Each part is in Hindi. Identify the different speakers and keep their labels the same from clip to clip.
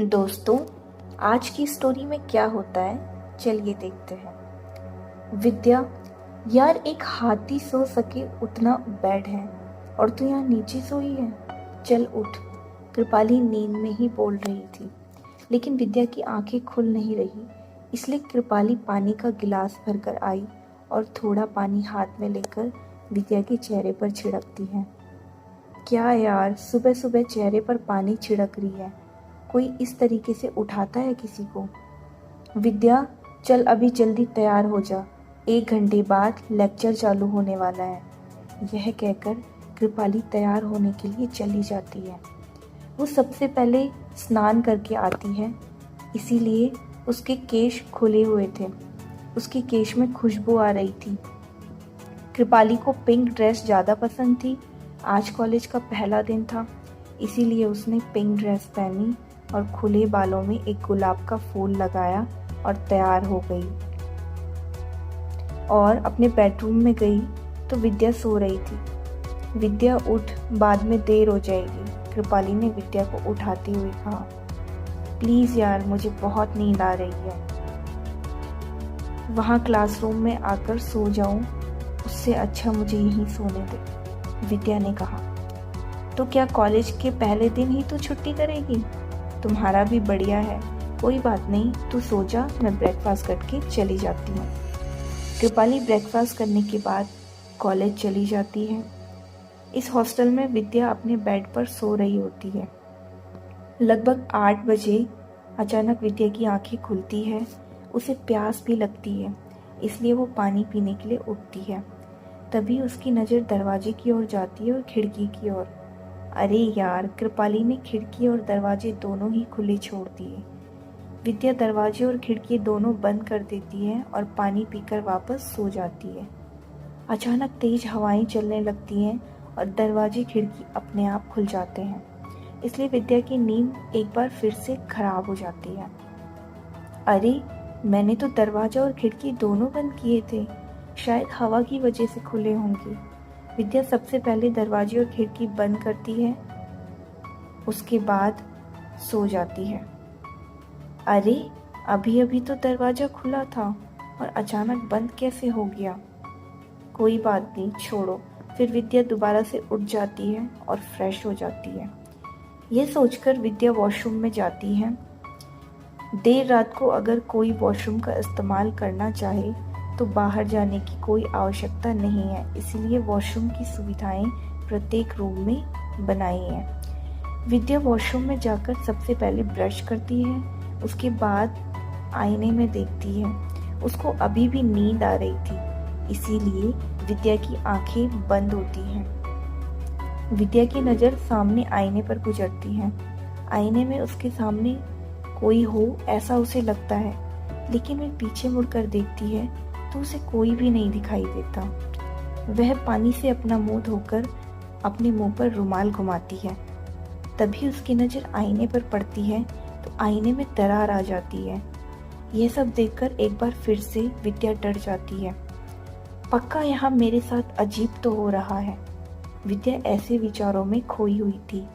Speaker 1: दोस्तों, आज की स्टोरी में क्या होता है, चलिए देखते हैं। विद्या, यार एक हाथी सो सके उतना बेड है और तू यहाँ नीचे सोई है। चल उठ। कृपाली नींद में ही बोल रही थी, लेकिन विद्या की आंखें खुल नहीं रही। इसलिए कृपाली पानी का गिलास भरकर आई और थोड़ा पानी हाथ में लेकर विद्या के चेहरे पर छिड़कती है। क्या यार, सुबह सुबह चेहरे पर पानी छिड़क रही है। कोई इस तरीके से उठाता है किसी को? विद्या, चल अभी जल्दी तैयार हो जा, 1 घंटे बाद लेक्चर चालू होने वाला है। यह कहकर कृपाली तैयार होने के लिए चली जाती है। वो सबसे पहले स्नान करके आती है, इसीलिए उसके केश खुले हुए थे। उसके केश में खुशबू आ रही थी। कृपाली को पिंक ड्रेस ज़्यादा पसंद थी। आज कॉलेज का पहला दिन था, इसीलिए उसने पिंक ड्रेस पहनी और खुले बालों में एक गुलाब का फूल लगाया और तैयार हो गई और अपने बेडरूम में गई तो विद्या सो रही थी। विद्या उठ, बाद में देर हो जाएगी, कृपाली ने विद्या को उठाते हुए कहा। प्लीज़ यार, मुझे बहुत नींद आ रही है। वहाँ क्लासरूम में आकर सो जाऊं, उससे अच्छा मुझे यहीं सोने दे, विद्या ने कहा। तो क्या कॉलेज के पहले दिन ही तू छुट्टी करेगी? तुम्हारा भी बढ़िया है, कोई बात नहीं, तू सो जा, मैं ब्रेकफास्ट करके चली जाती हूँ। कृपाली ब्रेकफास्ट करने के बाद कॉलेज चली जाती है। इस हॉस्टल में विद्या अपने बेड पर सो रही होती है। लगभग 8 बजे अचानक विद्या की आंखें खुलती है। उसे प्यास भी लगती है, इसलिए वो पानी पीने के लिए उठती है। तभी उसकी नज़र दरवाजे की ओर जाती है और खिड़की की ओर। अरे यार, कृपाली ने खिड़की और दरवाजे दोनों ही खुले छोड़ दिए। विद्या दरवाजे और खिड़की दोनों बंद कर देती है और पानी पीकर वापस सो जाती है। अचानक तेज हवाएं चलने लगती हैं और दरवाजे खिड़की अपने आप खुल जाते हैं, इसलिए विद्या की नींद एक बार फिर से खराब हो जाती है। अरे, मैंने तो दरवाजा और खिड़की दोनों बंद किए थे, शायद हवा की वजह से खुले होंगे। विद्या सबसे पहले दरवाजे और खिड़की बंद करती है, उसके बाद सो जाती है। अरे, अभी अभी तो दरवाज़ा खुला था और अचानक बंद कैसे हो गया? कोई बात नहीं, छोड़ो। फिर विद्या दोबारा से उठ जाती है और फ्रेश हो जाती है। यह सोचकर विद्या वॉशरूम में जाती है। देर रात को अगर कोई वॉशरूम का इस्तेमाल करना चाहे तो बाहर जाने की कोई आवश्यकता नहीं है, इसीलिए वॉशरूम की सुविधाएं प्रत्येक रूम में बनाई हैं। विद्या वॉशरूम में जाकर सबसे पहले ब्रश करती है, उसके बाद आईने में देखती है। उसको अभी भी नींद आ रही थी, इसीलिए विद्या की आंखें बंद होती हैं। विद्या की नज़र सामने आईने पर गुजरती है। आईने में उसके सामने कोई हो ऐसा उसे लगता है, लेकिन वह पीछे मुड़कर देखती है तो उसे कोई भी नहीं दिखाई देता। वह पानी से अपना मुंह धोकर अपने मुंह पर रुमाल घुमाती है। तभी उसकी नज़र आईने पर पड़ती है तो आईने में दरार आ जाती है। यह सब देखकर एक बार फिर से विद्या डर जाती है। पक्का यहाँ मेरे साथ अजीब तो हो रहा है। विद्या ऐसे विचारों में खोई हुई थी।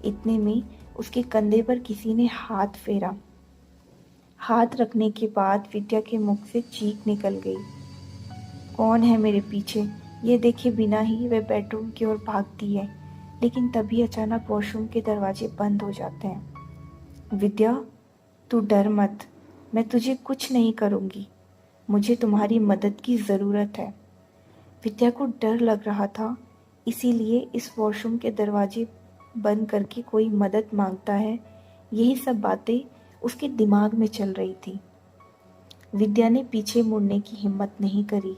Speaker 1: इतने में उसके कंधे पर किसी ने हाथ फेरा। हाथ रखने के बाद विद्या के मुख से चीख निकल गई। कौन है मेरे पीछे? ये देखे बिना ही वह बेडरूम की ओर भागती है, लेकिन तभी अचानक वॉशरूम के दरवाजे बंद हो जाते हैं। विद्या, तू डर मत, मैं तुझे कुछ नहीं करूँगी, मुझे तुम्हारी मदद की ज़रूरत है। विद्या को डर लग रहा था, इसीलिए इस वॉशरूम के दरवाजे बंद करके कोई मदद मांगता है, यही सब बातें उसके दिमाग में चल रही थी। विद्या ने पीछे मुड़ने की हिम्मत नहीं करी।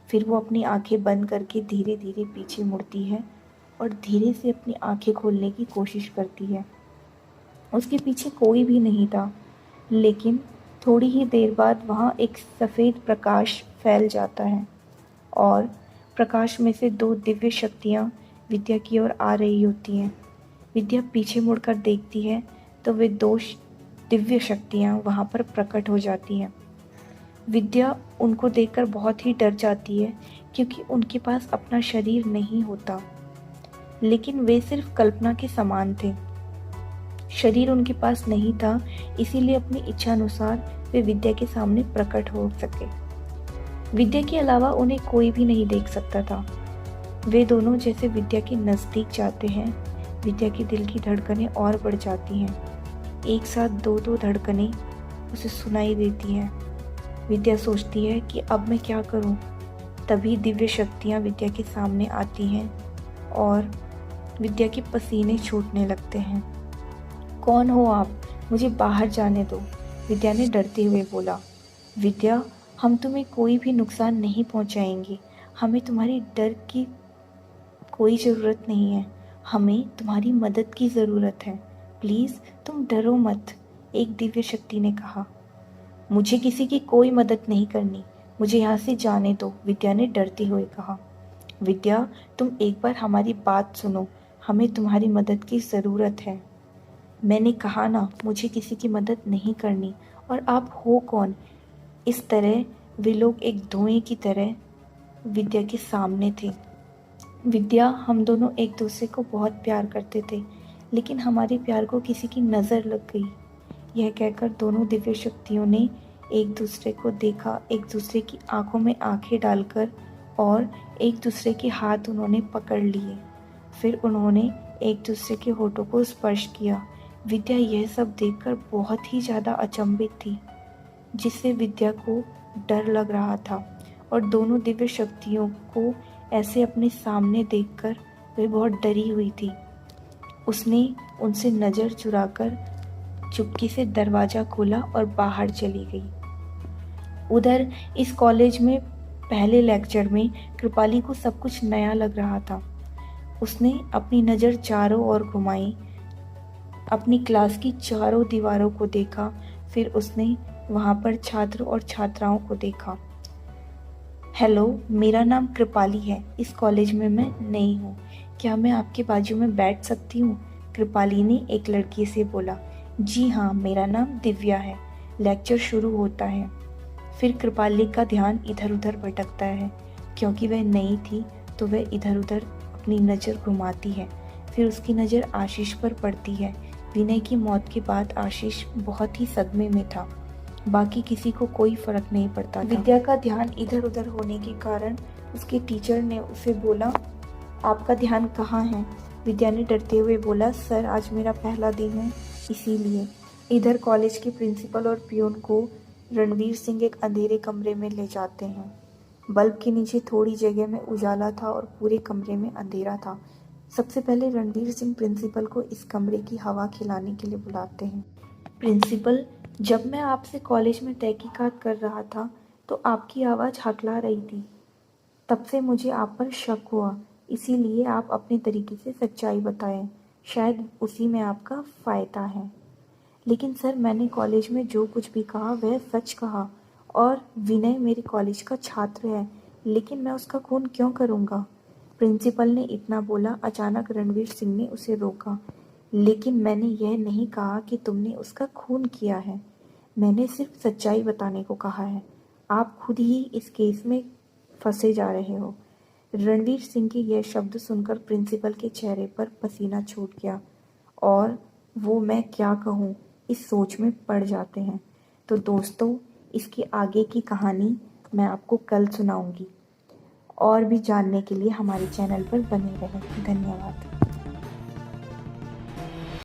Speaker 1: फिर वो अपनी आंखें बंद करके धीरे धीरे पीछे मुड़ती है और धीरे से अपनी आंखें खोलने की कोशिश करती है। उसके पीछे कोई भी नहीं था, लेकिन थोड़ी ही देर बाद वहाँ एक सफ़ेद प्रकाश फैल जाता है और प्रकाश में से 2 दिव्य शक्तियाँ विद्या की ओर आ रही होती हैं। विद्या पीछे मुड़कर देखती है तो वे 2 दिव्य शक्तियाँ वहाँ पर प्रकट हो जाती हैं। विद्या उनको देखकर बहुत ही डर जाती है क्योंकि उनके पास अपना शरीर नहीं होता, लेकिन वे सिर्फ कल्पना के समान थे। शरीर उनके पास नहीं था, इसीलिए अपनी इच्छा अनुसार वे विद्या के सामने प्रकट हो सके। विद्या के अलावा उन्हें कोई भी नहीं देख सकता था। वे दोनों जैसे विद्या के नजदीक जाते हैं, विद्या के दिल की धड़कनें और बढ़ जाती हैं। एक साथ दो दो धड़कनें उसे सुनाई देती हैं। विद्या सोचती है कि अब मैं क्या करूं? तभी दिव्य शक्तियां विद्या के सामने आती हैं और विद्या के पसीने छूटने लगते हैं। कौन हो आप? मुझे बाहर जाने दो, विद्या ने डरते हुए बोला। विद्या, हम तुम्हें कोई भी नुकसान नहीं पहुंचाएंगे। हमें तुम्हारी डर की कोई ज़रूरत नहीं है। हमें तुम्हारी मदद की ज़रूरत है। प्लीज़ तुम डरो मत, एक दिव्य शक्ति ने कहा। मुझे किसी की कोई मदद नहीं करनी, मुझे यहाँ से जाने दो, विद्या ने डरते हुए कहा। विद्या, तुम एक बार हमारी बात सुनो, हमें तुम्हारी मदद की ज़रूरत है। मैंने कहा ना, मुझे किसी की मदद नहीं करनी। और आप हो कौन? इस तरह वे लोग एक धुएं की तरह विद्या के सामने थे। विद्या, हम दोनों एक दूसरे को बहुत प्यार करते थे, लेकिन हमारे प्यार को किसी की नज़र लग गई। यह कहकर दोनों दिव्य शक्तियों ने एक दूसरे को देखा, एक दूसरे की आंखों में आंखें डालकर, और एक दूसरे के हाथ उन्होंने पकड़ लिए। फिर उन्होंने एक दूसरे के होठों को स्पर्श किया। विद्या यह सब देखकर बहुत ही ज़्यादा अचंभित थी, जिससे विद्या को डर लग रहा था। और दोनों दिव्य शक्तियों को ऐसे अपने सामने देखकर वे बहुत डरी हुई थी। उसने उनसे नज़र चुराकर चुपके से दरवाज़ा खोला और बाहर चली गई। उधर इस कॉलेज में पहले लेक्चर में कृपाली को सब कुछ नया लग रहा था। उसने अपनी नज़र चारों ओर घुमाई, अपनी क्लास की चारों दीवारों को देखा। फिर उसने वहाँ पर छात्र और छात्राओं को देखा। हेलो, मेरा नाम कृपाली है। इस कॉलेज में मैं नई हूँ। क्या मैं आपके बाजू में बैठ सकती हूँ? कृपाली ने एक लड़की से बोला। जी हाँ, मेरा नाम दिव्या है। लेक्चर शुरू होता है। फिर कृपाली का ध्यान इधर उधर भटकता है। क्योंकि वह नई थी तो वह इधर उधर अपनी नज़र घुमाती है। फिर उसकी नज़र आशीष पर पड़ती है। विनय की मौत के बाद आशीष बहुत ही सदमे में था। बाकी किसी को कोई फर्क नहीं पड़ता था। विद्या का ध्यान इधर उधर होने के कारण उसके टीचर ने उसे बोला, आपका ध्यान कहाँ है? विद्या ने डरते हुए बोला, सर आज मेरा पहला दिन है, इसीलिए। इधर कॉलेज के प्रिंसिपल और पियून को रणवीर सिंह एक अंधेरे कमरे में ले जाते हैं। बल्ब के नीचे थोड़ी जगह में उजाला था और पूरे कमरे में अंधेरा था। सबसे पहले रणवीर सिंह प्रिंसिपल को इस कमरे की हवा खिलाने के लिए बुलाते हैं। प्रिंसिपल, जब मैं आपसे कॉलेज में तहकीकात कर रहा था तो आपकी आवाज़ हकला रही थी। तब से मुझे आप पर शक हुआ, इसीलिए आप अपने तरीके से सच्चाई बताएं। शायद उसी में आपका फ़ायदा है। लेकिन सर, मैंने कॉलेज में जो कुछ भी कहा वह सच कहा, और विनय मेरे कॉलेज का छात्र है, लेकिन मैं उसका खून क्यों करूँगा? प्रिंसिपल ने इतना बोला। अचानक रणवीर सिंह ने उसे रोका। लेकिन मैंने यह नहीं कहा कि तुमने उसका खून किया है। मैंने सिर्फ सच्चाई बताने को कहा है। आप खुद ही इस केस में फंसे जा रहे हो। रणवीर सिंह के यह शब्द सुनकर प्रिंसिपल के चेहरे पर पसीना छूट गया और वो मैं क्या कहूँ इस सोच में पड़ जाते हैं। तो दोस्तों, इसकी आगे की कहानी मैं आपको कल सुनाऊंगी। और भी जानने के लिए हमारे चैनल पर बने रहें। धन्यवाद।